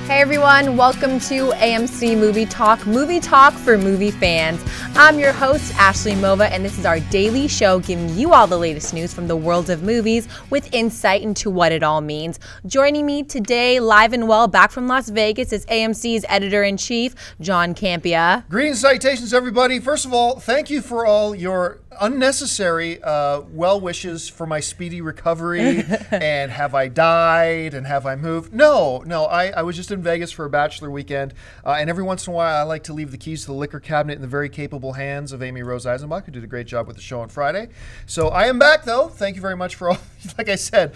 Hey everyone, welcome to AMC Movie Talk for movie fans. I'm your host, Ashley Mova, and this is our daily show giving you all the latest news from the world of movies with insight into what it all means. Joining me today, live and well, back from Las Vegas, is AMC's editor-in-chief, John Campia. Greetings, salutations, everybody. First of all, thank you for all your unnecessary well wishes for my speedy recovery and have I died and have I moved. No, I was just in Vegas for a bachelor weekend, and every once in a while I like to leave the keys to the liquor cabinet in the very capable hands of Amy Rose Eisenbach, who did a great job with the show on Friday. So I am back, though. Thank you very much for all, like I said,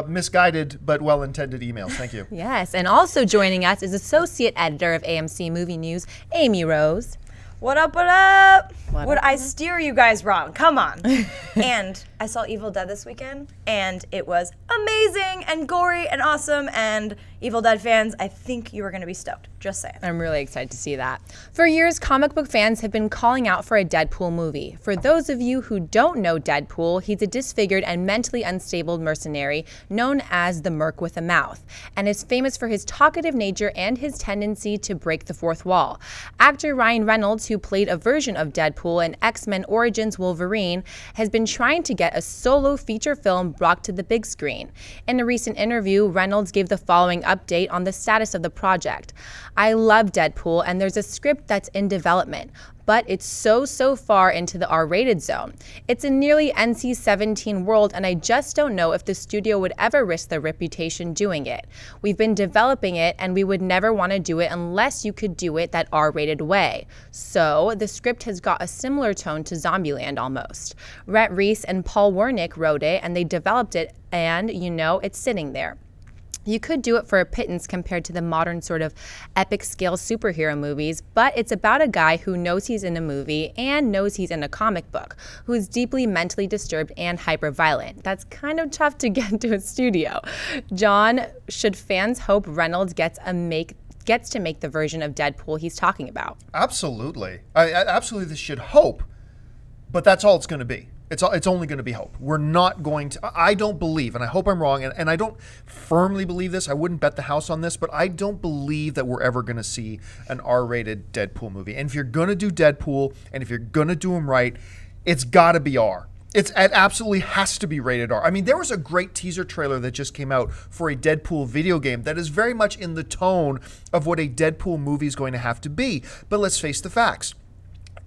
misguided but well-intended emails. Thank you. Yes, and also joining us is associate editor of AMC Movie News, Amy Rose. What up, what up? Would I steer you guys wrong? Come on. And I saw Evil Dead this weekend, and it was amazing and gory and awesome, and Evil Dead fans, I think you are going to be stoked. Just saying. I'm really excited to see that. For years, comic book fans have been calling out for a Deadpool movie. For those of you who don't know Deadpool, he's a disfigured and mentally unstable mercenary known as the Merc with a Mouth, and is famous for his talkative nature and his tendency to break the fourth wall. Actor Ryan Reynolds, who played a version of Deadpool in X-Men Origins Wolverine, has been trying to get a solo feature film brought to the big screen. In a recent interview, Reynolds gave the following update on the status of the project. I love Deadpool, and there's a script that's in development, but it's so far into the R-rated zone. It's a nearly NC-17 world, and I just don't know if the studio would ever risk their reputation doing it. We've been developing it, and we would never want to do it unless you could do it that R-rated way. So the script has got a similar tone to Zombieland almost. Rhett Reese and Paul Wernick wrote it, and they developed it, and you know, it's sitting there. You could do it for a pittance compared to the modern sort of epic scale superhero movies, but it's about a guy who knows he's in a movie and knows he's in a comic book, who is deeply mentally disturbed and hyper-violent. That's kind of tough to get to a studio. John, should fans hope Reynolds gets to make the version of Deadpool he's talking about? Absolutely. I absolutely should hope, but that's all it's going to be. It's only going to be hope. We're not going to, I don't believe, and I hope I'm wrong, and I don't firmly believe this, I wouldn't bet the house on this, but I don't believe that we're ever going to see an R-rated Deadpool movie. And if you're going to do Deadpool, and if you're going to do them right, it's got to be R. It absolutely has to be rated R. I mean, there was a great teaser trailer that just came out for a Deadpool video game that is very much in the tone of what a Deadpool movie is going to have to be. But let's face the facts.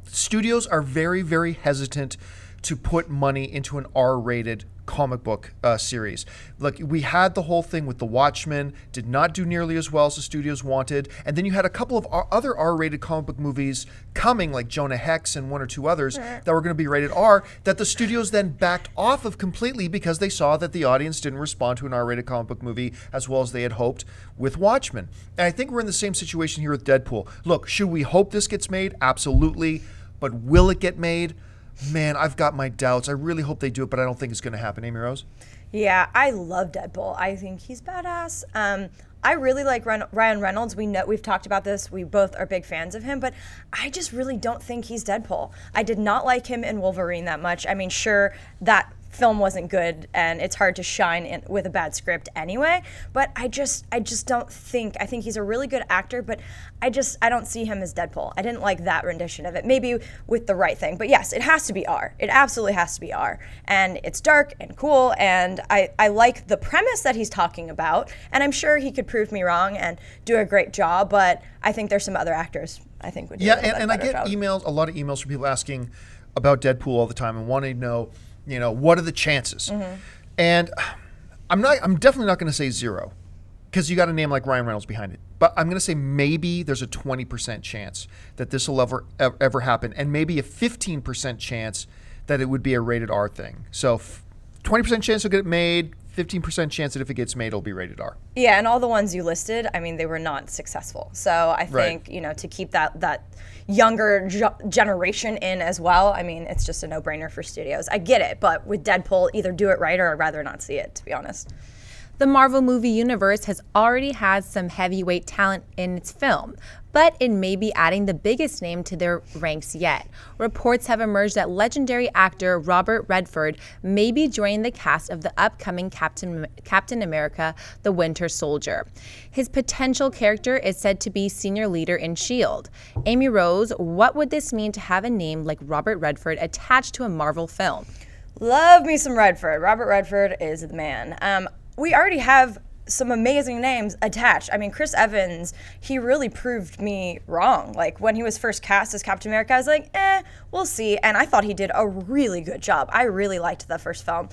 Studios are very hesitant to put money into an R-rated comic book series. Look, we had the whole thing with The Watchmen, did not do nearly as well as the studios wanted, and then you had a couple of other R-rated comic book movies coming, like Jonah Hex and one or two others, that were going to be rated R, that the studios then backed off of completely because they saw that the audience didn't respond to an R-rated comic book movie as well as they had hoped with Watchmen. And I think we're in the same situation here with Deadpool. Look, should we hope this gets made? Absolutely. But will it get made? Man, I've got my doubts. I really hope they do it, but I don't think it's going to happen. Amy Rose? Yeah, I love Deadpool. I think he's badass. I really like Ryan Reynolds. We've talked about this. We both are big fans of him, but I just really don't think he's Deadpool. I did not like him in Wolverine that much. I mean, sure, that film wasn't good, and it's hard to shine with a bad script anyway, but I just don't think, I think he's a really good actor, but I don't see him as Deadpool. I didn't like that rendition of it, maybe with the right thing, but yes, it has to be R. It absolutely has to be R, and it's dark and cool, and I like the premise that he's talking about, and I'm sure he could prove me wrong and do a great job, but I think there's some other actors I think would do and I get a lot of emails from people asking about Deadpool all the time and wanting to know, you know, what are the chances? And I'm definitely not going to say zero, because you got a name like Ryan Reynolds behind it. But I'm going to say maybe there's a 20% chance that this will ever happen, and maybe a 15% chance that it would be a rated R thing. So 20% chance it'll get made, 15% chance that if it gets made, it'll be rated R. Yeah, and all the ones you listed, I mean, they were not successful. So I think, you know, to keep that younger generation in as well, I mean, it's just a no-brainer for studios. I get it, but with Deadpool, either do it right or I'd rather not see it, to be honest. The Marvel movie universe has already had some heavyweight talent in its film, but it may be adding the biggest name to their ranks yet. Reports have emerged that legendary actor Robert Redford may be joining the cast of the upcoming Captain America: The Winter Soldier. His potential character is said to be senior leader in S.H.I.E.L.D. Amy Rose, what would this mean to have a name like Robert Redford attached to a Marvel film? Love me some Redford. Robert Redford is the man. We already have some amazing names attached. I mean, Chris Evans, he really proved me wrong. Like, when he was first cast as Captain America, I was like, we'll see. And I thought he did a really good job. I really liked the first film.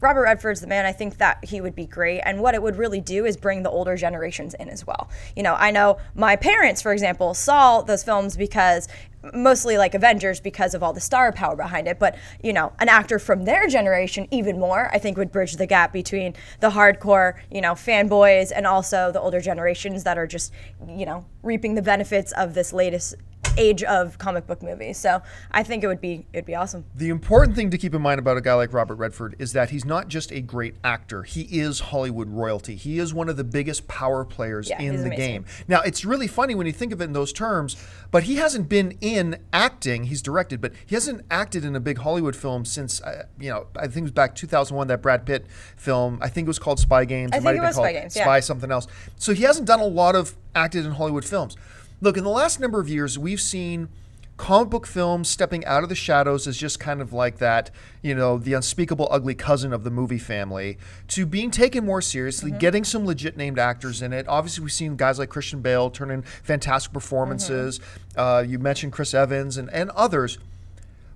Robert Redford's the man. I think that he would be great. And what it would really do is bring the older generations in as well. You know, I know my parents, for example, saw those films because mostly like Avengers because of all the star power behind it, but you know, an actor from their generation even more, I think would bridge the gap between the hardcore, you know, fanboys and also the older generations that are just, you know, reaping the benefits of this latest age of comic book movies. So I think it'd be awesome. The important thing to keep in mind about a guy like Robert Redford is that he's not just a great actor. He is Hollywood royalty. He is one of the biggest power players in the game. Now, it's really funny when you think of it in those terms, but he hasn't been in acting. He's directed, but he hasn't acted in a big Hollywood film since, you know, I think it was back 2001, that Brad Pitt film. I think it was called Spy Games. I think it was Spy Games, Spy something else. So he hasn't done a lot of acted in Hollywood films. Look, in the last number of years, we've seen comic book films stepping out of the shadows as just kind of like that, you know, the unspeakable ugly cousin of the movie family, to being taken more seriously, getting some legit named actors in it. Obviously, we've seen guys like Christian Bale turn in fantastic performances. You mentioned Chris Evans and others.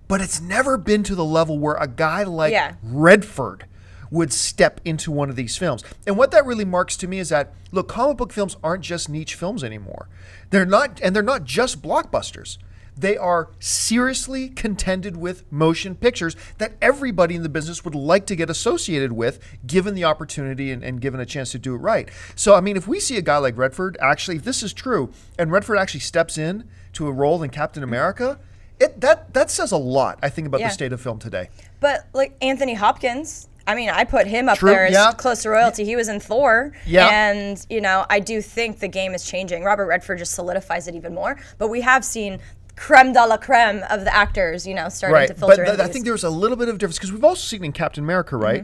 But it's never been to the level where a guy like Redford would step into one of these films. And what that really marks to me is that, look, comic book films aren't just niche films anymore. They're not just blockbusters. They are seriously contended with motion pictures that everybody in the business would like to get associated with, given the opportunity and given a chance to do it right. So, I mean, if we see a guy like Redford, actually, if this is true, and Redford actually steps in to a role in Captain America, that says a lot, I think, about the state of film today. But, like, Anthony Hopkins, I mean, I put him up there as close to royalty. He was in Thor. And, you know, I do think the game is changing. Robert Redford just solidifies it even more. But we have seen creme de la creme of the actors, you know, starting to filter in. But I think there's a little bit of difference, because we've also seen in Captain America, right,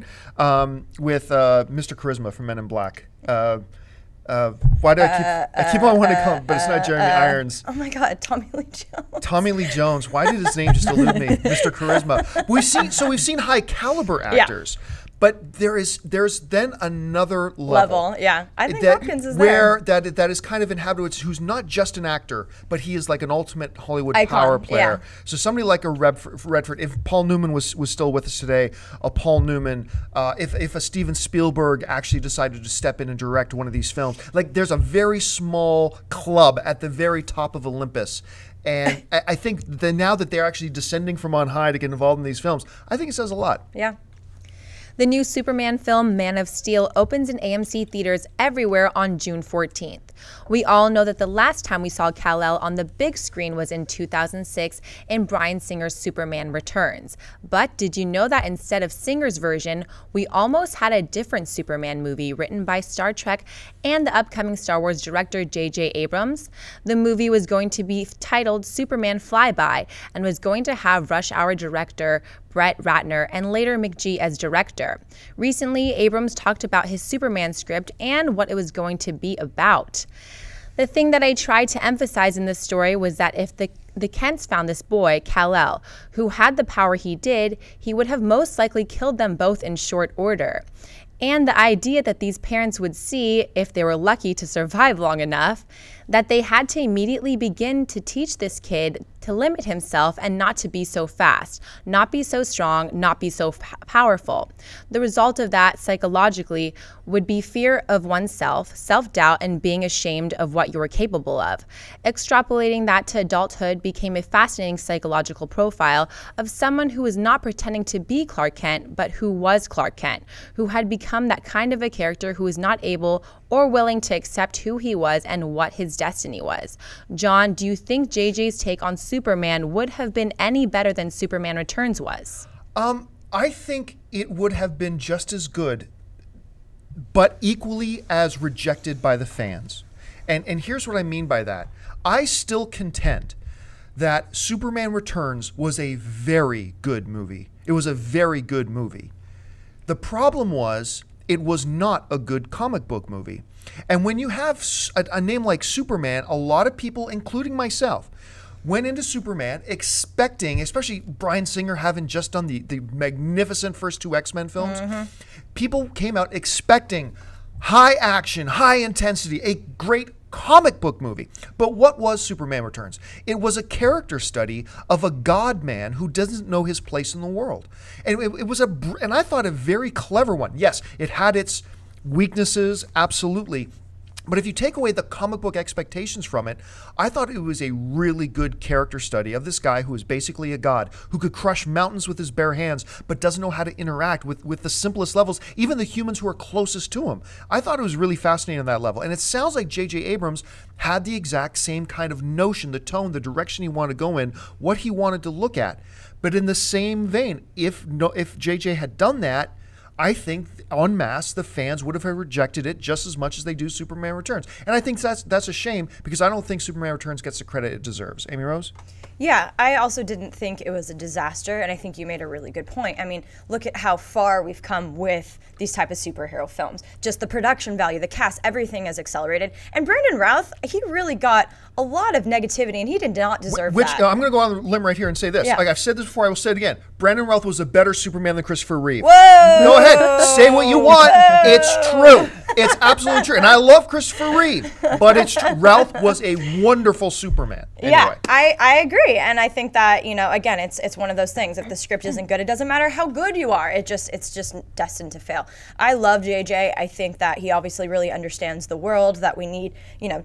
with Mr. Charisma from Men in Black. Why do I keep on wanting to call him, but it's not Jeremy Irons. Oh my God, Tommy Lee Jones. Tommy Lee Jones. Why did his name just elude me? Mr. Charisma. We've seen high caliber actors. But there's then another level. Yeah. I think Hopkins is there. That is kind of inhabited, who's not just an actor, but he is like an ultimate Hollywood power player. So somebody like a Redford, if Paul Newman was still with us today, a Paul Newman, if a Steven Spielberg actually decided to step in and direct one of these films, like, there's a very small club at the very top of Olympus. And I think that now that they're actually descending from on high to get involved in these films, I think it says a lot. Yeah. The new Superman film, Man of Steel, opens in AMC theaters everywhere on June 14th. We all know that the last time we saw Kal-El on the big screen was in 2006 in Bryan Singer's Superman Returns. But did you know that instead of Singer's version, we almost had a different Superman movie written by Star Trek and the upcoming Star Wars director J.J. Abrams? The movie was going to be titled Superman Flyby and was going to have Rush Hour director Brett Ratner and later McGee as director. Recently, Abrams talked about his Superman script and what it was going to be about. The thing that I tried to emphasize in this story was that if the Kents found this boy, Kal-El, who had the power he did, he would have most likely killed them both in short order. And the idea that these parents would see, if they were lucky to survive long enough, that they had to immediately begin to teach this kid to limit himself and not to be so fast, not be so strong, not be so powerful. The result of that psychologically would be fear of oneself, self-doubt, and being ashamed of what you were capable of. Extrapolating that to adulthood became a fascinating psychological profile of someone who was not pretending to be Clark Kent, but who was Clark Kent, who had become that kind of a character who was not able or willing to accept who he was and what his destiny was. John, do you think JJ's take on Superman would have been any better than Superman Returns was? I think it would have been just as good. but equally as rejected by the fans. And here's what I mean by that. I still contend that Superman Returns was a very good movie. It was a very good movie. The problem was it was not a good comic book movie. And when you have a name like Superman, a lot of people, including myself, went into Superman expecting, especially Bryan Singer having just done the magnificent first 2 X-Men films, people came out expecting high action, high intensity, a great comic book movie. But what was Superman Returns? It was a character study of a god man who doesn't know his place in the world. And it was and I thought a very clever one. Yes, it had its weaknesses, absolutely. But if you take away the comic book expectations from it, I thought it was a really good character study of this guy who is basically a god, who could crush mountains with his bare hands, but doesn't know how to interact with the simplest levels, even the humans who are closest to him. I thought it was really fascinating on that level. And it sounds like J.J. Abrams had the exact same kind of notion, the tone, the direction he wanted to go in, what he wanted to look at. But in the same vein, if J.J. had done that, I think en masse the fans would have rejected it just as much as they do Superman Returns. And I think that's a shame, because I don't think Superman Returns gets the credit it deserves. Amy Rose? Yeah, I also didn't think it was a disaster, and I think you made a really good point. I mean, look at how far we've come with these type of superhero films. Just the production value, the cast, everything has accelerated. And Brandon Routh, he really got a lot of negativity, and he did not deserve that. I'm going to go on the limb right here and say this. Yeah. Like I've said this before, I will say it again. Brandon Routh was a better Superman than Christopher Reeve. Whoa! Go ahead, say what you want. It's true. It's absolutely true. And I love Christopher Reeve, but it's true. Ralph was a wonderful Superman. Anyway. Yeah, I agree. And I think that, again, it's one of those things. If the script isn't good, it doesn't matter how good you are. It's just destined to fail. I love JJ. I think that he obviously really understands the world, that we need,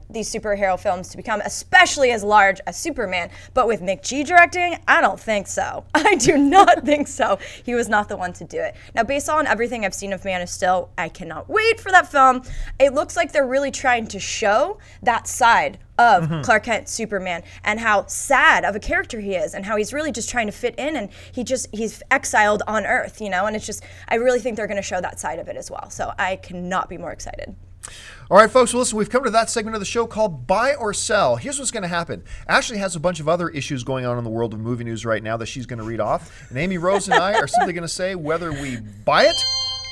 these superhero films to become especially as large as Superman. But with McG directing, I don't think so. I do not think so. He was not the one to do it. Now, based on everything I've seen of Man of Steel, I cannot wait for that film. It looks like they're really trying to show that side of Clark Kent Superman, and how sad of a character he is, and how he's really just trying to fit in, and he's exiled on Earth, and it's just, I really think they're going to show that side of it as well. So I cannot be more excited. All right, folks, well, listen, we've come to that segment of the show called Buy or Sell. Here's what's going to happen. Ashley has a bunch of other issues going on in the world of movie news right now that she's going to read off, and Amy Rose and I are simply going to say whether we buy it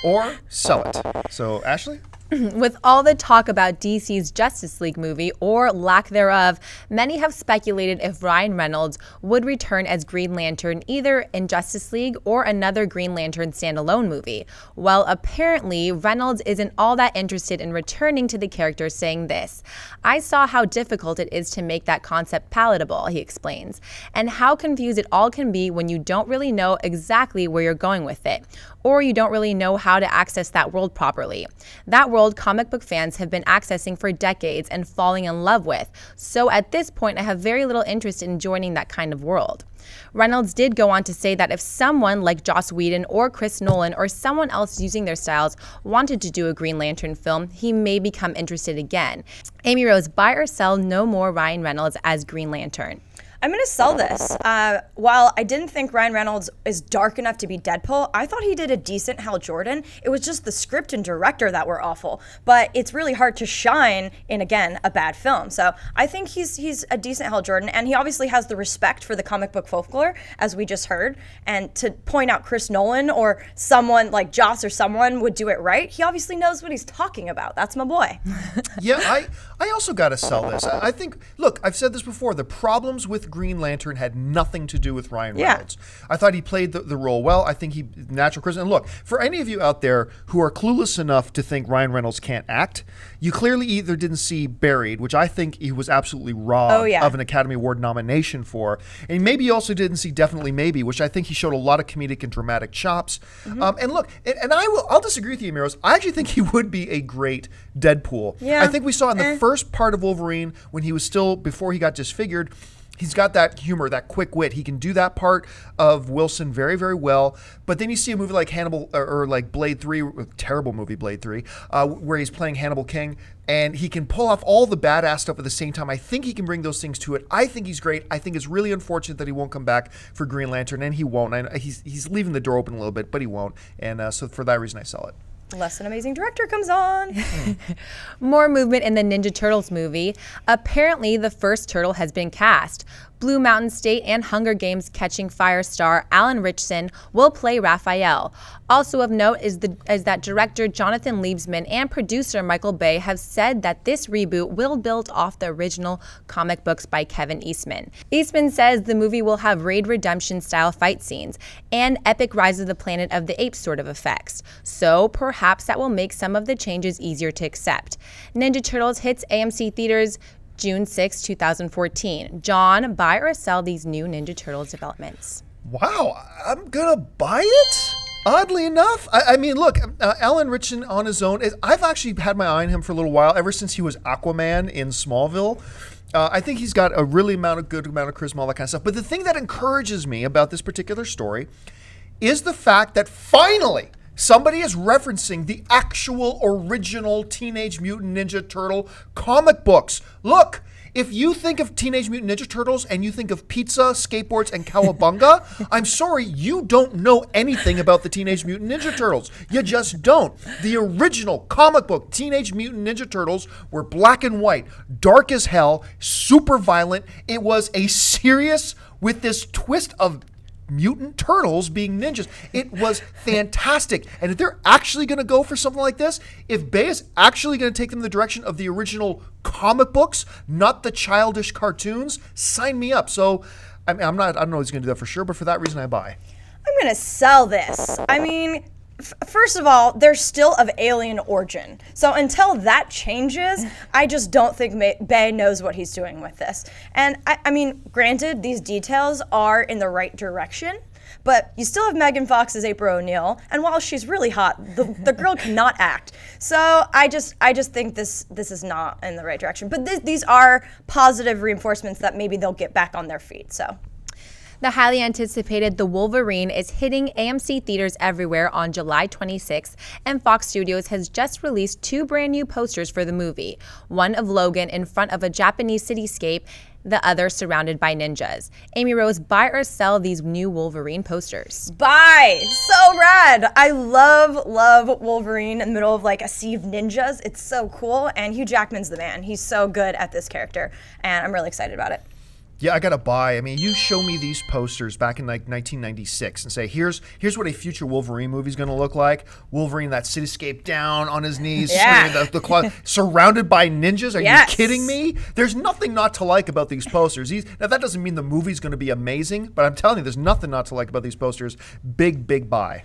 or sell it. So, Ashley? With all the talk about DC's Justice League movie, or lack thereof, many have speculated if Ryan Reynolds would return as Green Lantern either in Justice League or another Green Lantern standalone movie. Well, apparently, Reynolds isn't all that interested in returning to the character, saying this: "I saw how difficult it is to make that concept palatable," he explains, "and how confused it all can be when you don't really know exactly where you're going with it, or you don't really know how to access that world properly. That world comic book fans have been accessing for decades and falling in love with. So at this point, I have very little interest in joining that kind of world." Reynolds did go on to say that if someone like Joss Whedon or Chris Nolan or someone else using their styles wanted to do a Green Lantern film, he may become interested again. Amy Rose, buy or sell no more Ryan Reynolds as Green Lantern? I'm going to sell this. While I didn't think Ryan Reynolds is dark enough to be Deadpool, I thought he did a decent Hal Jordan. It was just the script and director that were awful. But it's really hard to shine in, again, a bad film. So I think he's a decent Hal Jordan, and he obviously has the respect for the comic book folklore, as we just heard. And to point out Chris Nolan or someone like Joss or someone would do it right, he obviously knows what he's talking about. That's my boy. Yeah, I also got to sell this. I think, look, I've said this before, the problems with Green Lantern had nothing to do with Ryan Reynolds. I thought he played the role well. I think he natural charisma. And look, for any of you out there who are clueless enough to think Ryan Reynolds can't act, you clearly either didn't see Buried, which I think he was absolutely robbed of an Academy Award nomination for, and maybe you also didn't see Definitely Maybe, which I think he showed a lot of comedic and dramatic chops. And look, and I'll disagree with you, Amy Rose. I actually think he would be a great Deadpool. Yeah. I think we saw in the first part of Wolverine, when he was still, before he got disfigured, he's got that humor, that quick wit. He can do that part of Wilson very, very well. But then you see a movie like Hannibal, or like Blade 3, terrible movie Blade 3, where he's playing Hannibal King, and he can pull off all the badass stuff at the same time. I think he can bring those things to it. I think he's great. I think it's really unfortunate that he won't come back for Green Lantern, and he won't. He's leaving the door open a little bit, but he won't. And so for that reason, I sell it. Unless an amazing director comes on. More movement in the Ninja Turtles movie. Apparently, the first turtle has been cast. Blue Mountain State and Hunger Games Catching Fire star Alan Ritchson will play Raphael. Also of note is that director Jonathan Liebsman and producer Michael Bay have said that this reboot will build off the original comic books by Kevin Eastman. Eastman says the movie will have Raid Redemption style fight scenes and epic Rise of the Planet of the Apes sort of effects. So perhaps that will make some of the changes easier to accept. Ninja Turtles hits AMC theaters June 6, 2014. John, buy or sell these new Ninja Turtles developments? Wow, I'm gonna buy it. Oddly enough, I mean, look, Alan Ritchson on his own. I've actually had my eye on him for a little while, ever since he was Aquaman in Smallville. I think he's got a really good amount of charisma, all that kind of stuff. But the thing that encourages me about this particular story is the fact that finally somebody is referencing the actual original Teenage Mutant Ninja Turtle comic books. Look, if you think of Teenage Mutant Ninja Turtles and you think of pizza, skateboards, and cowabunga, I'm sorry, you don't know anything about the Teenage Mutant Ninja Turtles. You just don't. The original comic book Teenage Mutant Ninja Turtles were black and white, dark as hell, super violent. It was a serious with this twist of mutant turtles being ninjas. It was fantastic. And if they're actually going to go for something like this, if Bay is actually going to take them in the direction of the original comic books, not the childish cartoons, sign me up. So I don't know if he's going to do that for sure, but for that reason I buy. I'm going to sell this. I mean, first of all, they're still of alien origin. So until that changes, I just don't think Bay knows what he's doing with this. And I mean, granted, these details are in the right direction, but you still have Megan Fox as April O'Neil, and while she's really hot, the girl cannot act. So I just think this is not in the right direction. But these are positive reinforcements that maybe they'll get back on their feet. So. The highly anticipated The Wolverine is hitting AMC theaters everywhere on July 26th, and Fox Studios has just released 2 brand new posters for the movie. One of Logan in front of a Japanese cityscape, the other surrounded by ninjas. Amy Rose, buy or sell these new Wolverine posters? Buy! So rad! I love Wolverine in the middle of like a sea of ninjas. It's so cool, and Hugh Jackman's the man. He's so good at this character, and I'm really excited about it. Yeah, I gotta buy. I mean, you show me these posters back in like 1996 and say, here's what a future Wolverine movie is gonna look like. Wolverine, that cityscape down on his knees, surrounded by ninjas. Are you kidding me? There's nothing not to like about these posters. Now, that doesn't mean the movie's gonna be amazing, but I'm telling you, there's nothing not to like about these posters. Big buy.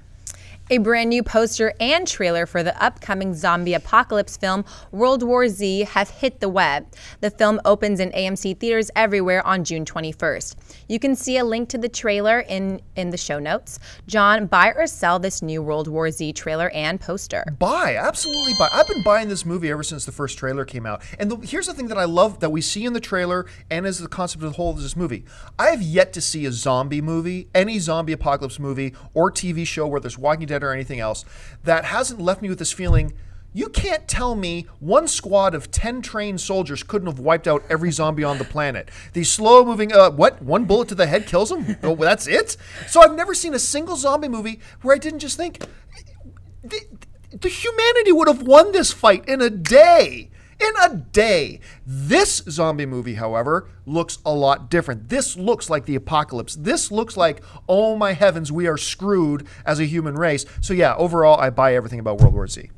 A brand new poster and trailer for the upcoming zombie apocalypse film World War Z have hit the web. The film opens in AMC theaters everywhere on June 21st. You can see a link to the trailer in the show notes. John, buy or sell this new World War Z trailer and poster? Buy, absolutely buy. I've been buying this movie ever since the first trailer came out. And here's the thing that I love that we see in the trailer and as the concept of the whole of this movie. I have yet to see a zombie movie, any zombie apocalypse movie or TV show where there's Walking Dead or anything else, that hasn't left me with this feeling, you can't tell me one squad of 10 trained soldiers couldn't have wiped out every zombie on the planet. These slow-moving, one bullet to the head kills them? Oh, that's it? So I've never seen a single zombie movie where I didn't just think, the humanity would have won this fight in a day. In a day. This zombie movie, however, looks a lot different. This looks like the apocalypse. This looks like, oh my heavens, we are screwed as a human race. So yeah, overall, I buy everything about World War Z.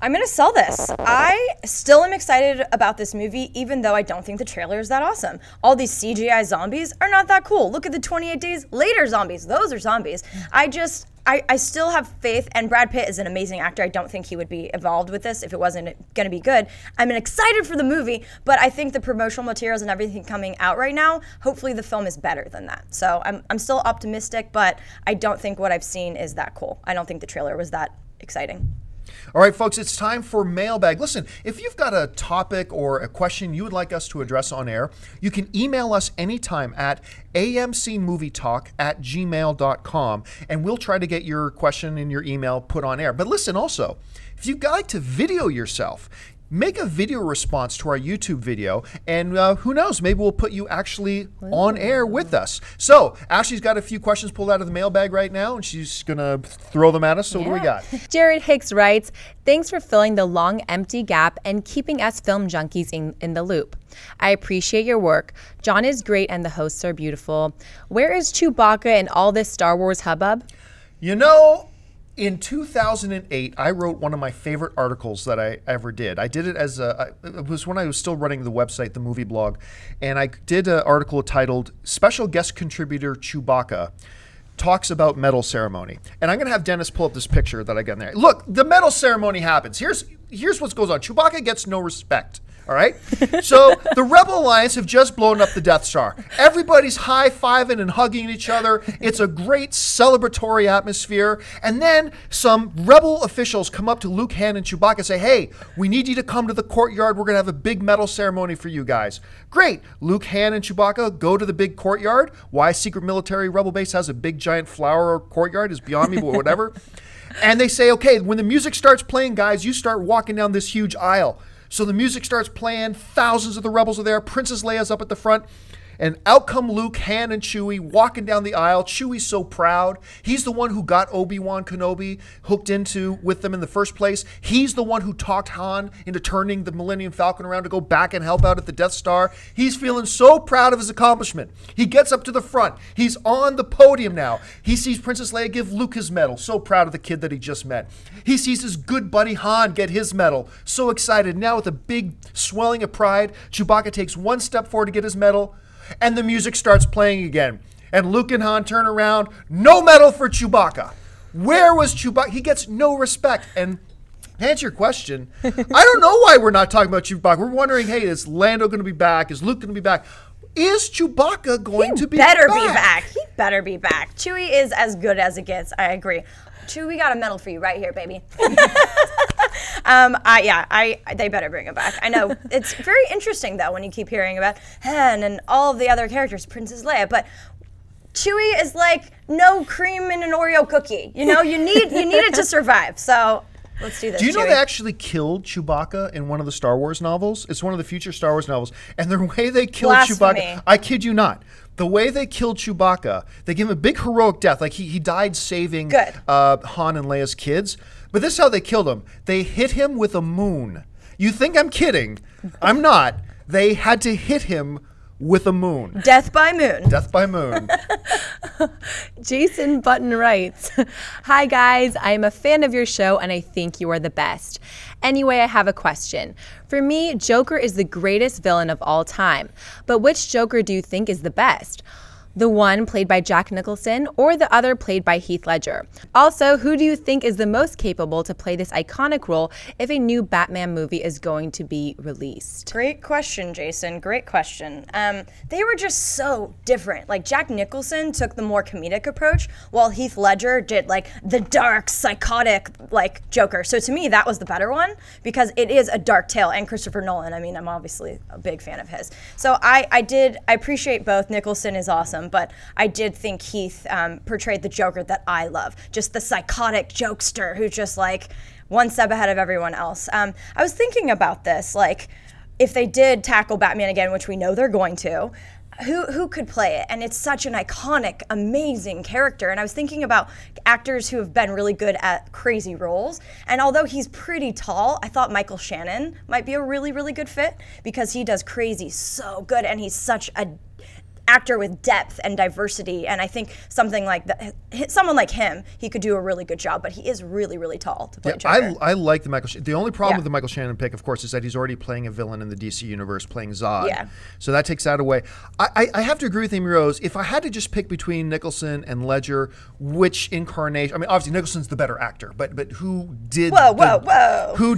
I'm going to sell this. I still am excited about this movie, even though I don't think the trailer is that awesome. All these CGI zombies are not that cool. Look at the 28 Days Later zombies. Those are zombies. I still have faith, and Brad Pitt is an amazing actor. I don't think he would be involved with this if it wasn't going to be good. I'm excited for the movie, but I think the promotional materials and everything coming out right now, hopefully the film is better than that. So I'm still optimistic, but I don't think what I've seen is that cool. I don't think the trailer was that exciting. All right, folks, it's time for Mailbag. Listen, if you've got a topic or a question you would like us to address on air, you can email us anytime at amcmovietalk@gmail.com, and we'll try to get your question and your email put on air. But listen also, if you'd like to video yourself, make a video response to our YouTube video, and who knows, maybe we'll put you actually on air with us. So Ashley's got a few questions pulled out of the mailbag right now, and she's gonna throw them at us. So what do we got? Jared Hicks writes, thanks for filling the long empty gap and keeping us film junkies in the loop. I appreciate your work. John is great and the hosts are beautiful. Where is Chewbacca in all this Star Wars hubbub? You know, in 2008, I wrote one of my favorite articles that I ever did. I did it as it was when I was still running the website, the movie blog, and I did an article titled Special Guest Contributor Chewbacca Talks About Medal Ceremony. And I'm going to have Dennis pull up this picture that I got in there. Look, the medal ceremony happens. Here's what goes on. Chewbacca gets no respect. All right? So the Rebel Alliance have just blown up the Death Star. Everybody's high-fiving and hugging each other. It's a great celebratory atmosphere. And then some Rebel officials come up to Luke, Han, and Chewbacca and say, hey, we need you to come to the courtyard. We're going to have a big medal ceremony for you guys. Great. Luke, Han, and Chewbacca go to the big courtyard. Why Secret Military Rebel Base has a big giant flower courtyard is beyond me, but whatever. And they say, okay, when the music starts playing, guys, you start walking down this huge aisle. So the music starts playing, thousands of the rebels are there, Princess Leia's up at the front, and out come Luke, Han, and Chewie walking down the aisle. Chewie's so proud. He's the one who got Obi-Wan Kenobi hooked into with them in the first place. He's the one who talked Han into turning the Millennium Falcon around to go back and help out at the Death Star. He's feeling so proud of his accomplishment. He gets up to the front. He's on the podium now. He sees Princess Leia give Luke his medal. So proud of the kid that he just met. He sees his good buddy Han get his medal. So excited. Now with a big swelling of pride, Chewbacca takes one step forward to get his medal. And the music starts playing again. And Luke and Han turn around. No medal for Chewbacca. Where was Chewbacca? He gets no respect. And to answer your question, I don't know why we're not talking about Chewbacca. We're wondering, hey, is Lando going to be back? Is Luke going to be back? Is Chewbacca going to be back? He better be back. He better be back. Chewie is as good as it gets. I agree. Chewie, we got a medal for you right here, baby. They better bring him back. I know it's very interesting though when you keep hearing about Han and all of the other characters, Princess Leia, but Chewie is like no cream in an Oreo cookie. You know, you need it to survive. So let's do this. Do you know Chewie. they actually killed Chewbacca in one of the Star Wars novels? It's one of the future Star Wars novels, and the way they killed Chewbacca, I kid you not. The way they killed Chewbacca, they give him a big heroic death. Like he died saving Han and Leia's kids. But this is how they killed him. They hit him with a moon. You think I'm kidding. I'm not. They had to hit him with a moon. Death by moon. Death by moon. Jason Button writes, hi guys, I am a fan of your show and I think you are the best. Anyway, I have a question. For me, Joker is the greatest villain of all time. But which Joker do you think is the best? The one played by Jack Nicholson or the other played by Heath Ledger? Also, who do you think is the most capable to play this iconic role if a new Batman movie is going to be released? Great question, Jason. Great question. They were just so different. Like Jack Nicholson took the more comedic approach, while Heath Ledger did like the dark, psychotic like Joker. So to me, that was the better one because it is a dark tale. And Christopher Nolan, I mean, I'm obviously a big fan of his. So I appreciate both. Nicholson is awesome. But I did think Heath portrayed the Joker that I love. Just the psychotic jokester who's just like one step ahead of everyone else. I was thinking about this, like if they did tackle Batman again, which we know they're going to, who could play it? And it's such an iconic, amazing character. And I was thinking about actors who have been really good at crazy roles. And although he's pretty tall, I thought Michael Shannon might be a really, really good fit because he does crazy so good and he's such a actor with depth and diversity, and I think something like that, someone like him, he could do a really good job, but he is really, really tall to play Joker. I like the Michael Shannon. The only problem with the Michael Shannon pick, of course, is that he's already playing a villain in the DC universe, playing Zod. Yeah. So that takes that away. I have to agree with Amy Rose. If I had to just pick between Nicholson and Ledger, which incarnation? I mean, obviously Nicholson's the better actor, but who did who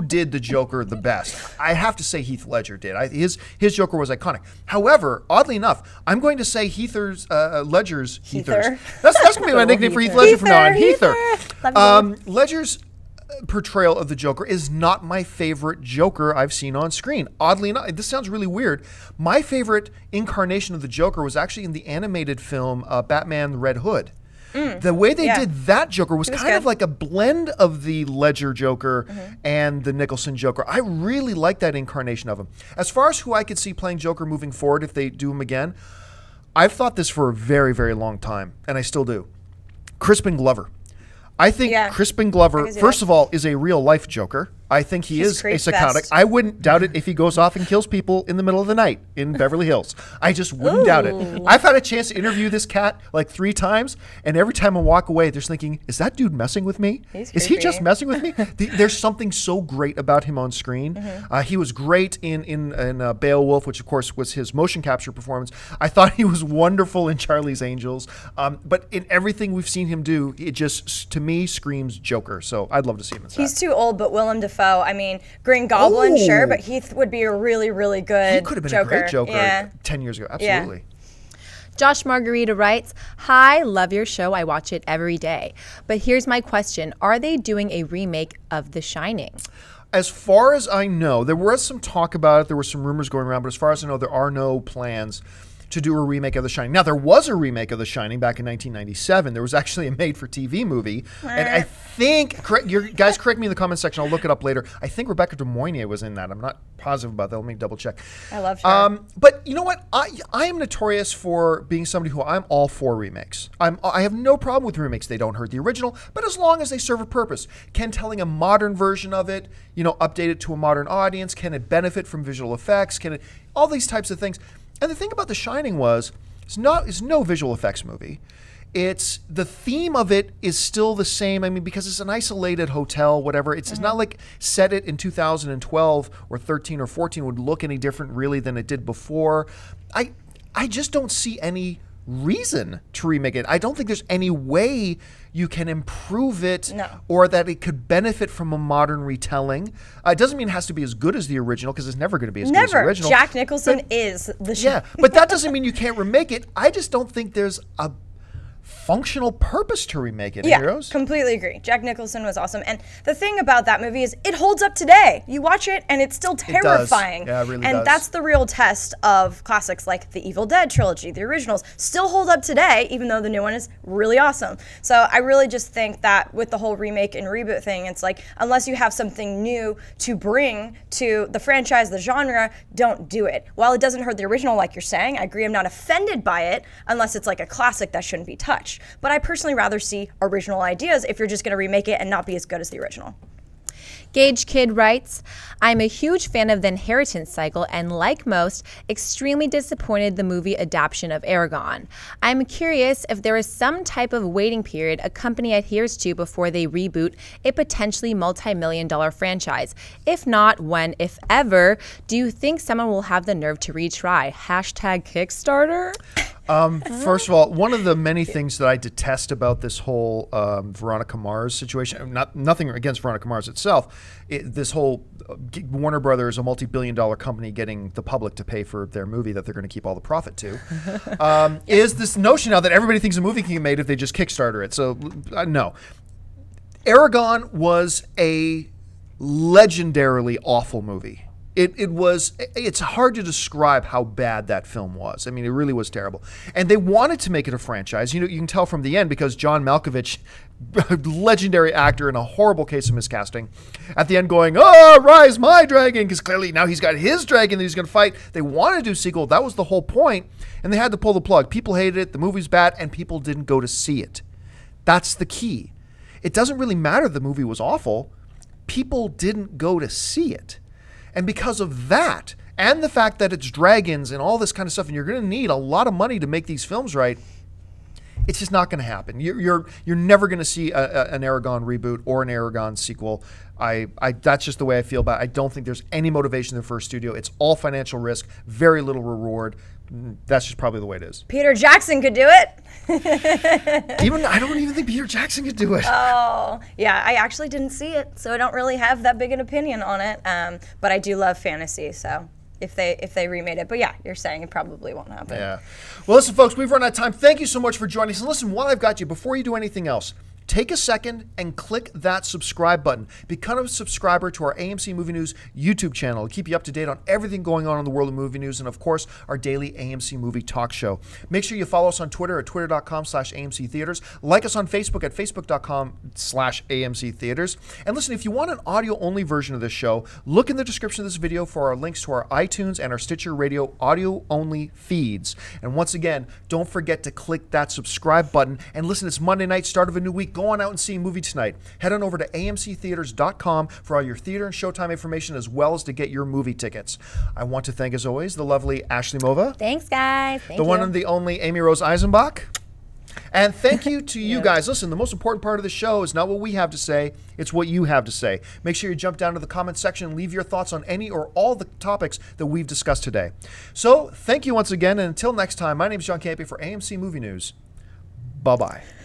did the Joker the best? I have to say Heath Ledger did. His Joker was iconic. However, oddly enough, I'm going to say Ledger's. That's going to be my nickname for Heath Ledger from now on. Heather. Ledger's portrayal of the Joker is not my favorite Joker I've seen on screen. Oddly enough, this sounds really weird. My favorite incarnation of the Joker was actually in the animated film Batman Red Hood. The way they did that Joker was kind of like a blend of the Ledger Joker and the Nicholson Joker. I really like that incarnation of him. As far as who I could see playing Joker moving forward if they do him again, I've thought this for a very, very long time, and I still do. Crispin Glover. I think Crispin Glover, first of all, is a real-life Joker. I think he's a psychotic. I wouldn't doubt it if he goes off and kills people in the middle of the night in Beverly Hills. I just wouldn't doubt it. I've had a chance to interview this cat like 3 times, and every time I walk away, there's thinking, is that dude messing with me? Is he just messing with me? There's something so great about him on screen. He was great in Beowulf, which of course was his motion capture performance. I thought he was wonderful in Charlie's Angels. But in everything we've seen him do, it just, to me, screams Joker. So I'd love to see him in that. He's too old, but Willem Dafoe. I mean, Green Goblin, sure, but he would be a really, really good Joker. He could have been a great Joker 10 years ago. Absolutely. Josh Margarita writes, "Hi, love your show. I watch it every day. But here's my question. Are they doing a remake of The Shining?" As far as I know, there was some talk about it. There were some rumors going around, but as far as I know, there are no plans to do a remake of The Shining. Now, there was a remake of The Shining back in 1997. There was actually a made-for-TV movie. And I think, guys, correct me in the comment section. I'll look it up later. I think Rebecca De Moynier was in that. I'm not positive about that. Let me double check. I love her. But you know what? I am notorious for being somebody who I'm all for remakes. I have no problem with remakes. They don't hurt the original, but as long as they serve a purpose. Can telling a modern version of it, update it to a modern audience? Can it benefit from visual effects? Can it, all these types of things. And the thing about The Shining was, it's no visual effects movie. It's the theme of it is still the same. I mean, because it's an isolated hotel, whatever. It's not like set it in 2012 or 13 or 14 would look any different really than it did before. I just don't see any reason to remake it. I don't think there's any way you can improve it or that it could benefit from a modern retelling. It doesn't mean it has to be as good as the original because it's never going to be as good as the original. Jack Nicholson is the Yeah, but that doesn't mean you can't remake it. I just don't think there's a functional purpose to remake it, Heroes. Completely agree. Jack Nicholson was awesome. And the thing about that movie is it holds up today. You watch it and it's still terrifying. It does. Yeah, it really and does. That's the real test of classics like the Evil Dead trilogy, the originals, still hold up today, even though the new one is really awesome. So I really just think that with the whole remake and reboot thing, it's like, unless you have something new to bring to the franchise, the genre, don't do it. While it doesn't hurt the original, like you're saying, I agree, I'm not offended by it, unless it's like a classic that shouldn't be touched. But I personally rather see original ideas if you're just going to remake it and not be as good as the original. Gage Kid writes, "I'm a huge fan of the Inheritance cycle and, like most, extremely disappointed the movie adaptation of Aragon. I'm curious if there is some type of waiting period a company adheres to before they reboot a potentially multi-million-dollar franchise. If not, when, if ever, do you think someone will have the nerve to retry? Hashtag Kickstarter?" First of all, one of the many things that I detest about this whole Veronica Mars situation, nothing against Veronica Mars itself, this whole Warner Brothers, a multi-billion-dollar company, getting the public to pay for their movie that they're going to keep all the profit to, is this notion now that everybody thinks a movie can be made if they just Kickstarter it. So, no. Aragon was a legendarily awful movie. It's hard to describe how bad that film was. I mean, it really was terrible. And they wanted to make it a franchise. You can tell from the end because John Malkovich, legendary actor in a horrible case of miscasting, at the end going, "Oh, rise my dragon," because clearly now he's got his dragon that he's going to fight. They wanted to do a sequel. That was the whole point. And they had to pull the plug. People hated it. The movie's bad. And people didn't go to see it. That's the key. It doesn't really matter the movie was awful. People didn't go to see it. And because of that, and the fact that it's dragons and all this kind of stuff, and you're going to need a lot of money to make these films right, it's just not going to happen. You're never going to see an Aragon reboot or an Aragon sequel. That's just the way I feel about it. I don't think there's any motivation in the first studio. It's all financial risk, very little reward. That's just probably the way it is. Peter Jackson could do it. I don't even think Peter Jackson could do it. Oh, yeah. I actually didn't see it, so I don't really have that big an opinion on it. But I do love fantasy, so if they remade it. But yeah, you're saying it probably won't happen. Yeah. Well, listen, folks, we've run out of time. Thank you so much for joining us. And listen, while I've got you, before you do anything else, take a second and click that subscribe button. Become a subscriber to our AMC Movie News YouTube channel. It'll keep you up to date on everything going on in the world of movie news and, of course, our daily AMC Movie Talk show. Make sure you follow us on Twitter at twitter.com/AMC Theaters. Like us on Facebook at facebook.com/AMC Theaters. And listen, if you want an audio-only version of this show, look in the description of this video for our links to our iTunes and our Stitcher Radio audio-only feeds. And once again, don't forget to click that subscribe button. And listen, it's Monday night, start of a new week. Go on out and see a movie tonight. Head on over to amctheaters.com for all your theater and showtime information, as well as to get your movie tickets. I want to thank, as always, the lovely Ashley Mova. Thanks, guys. Thank the you. one and the only Amy Rose Eisenbach. And thank you to you guys. Listen, the most important part of the show is not what we have to say, it's what you have to say. Make sure you jump down to the comment section and leave your thoughts on any or all the topics that we've discussed today. So, thank you once again, and until next time, my name is John Campy for AMC Movie News. Bye-bye.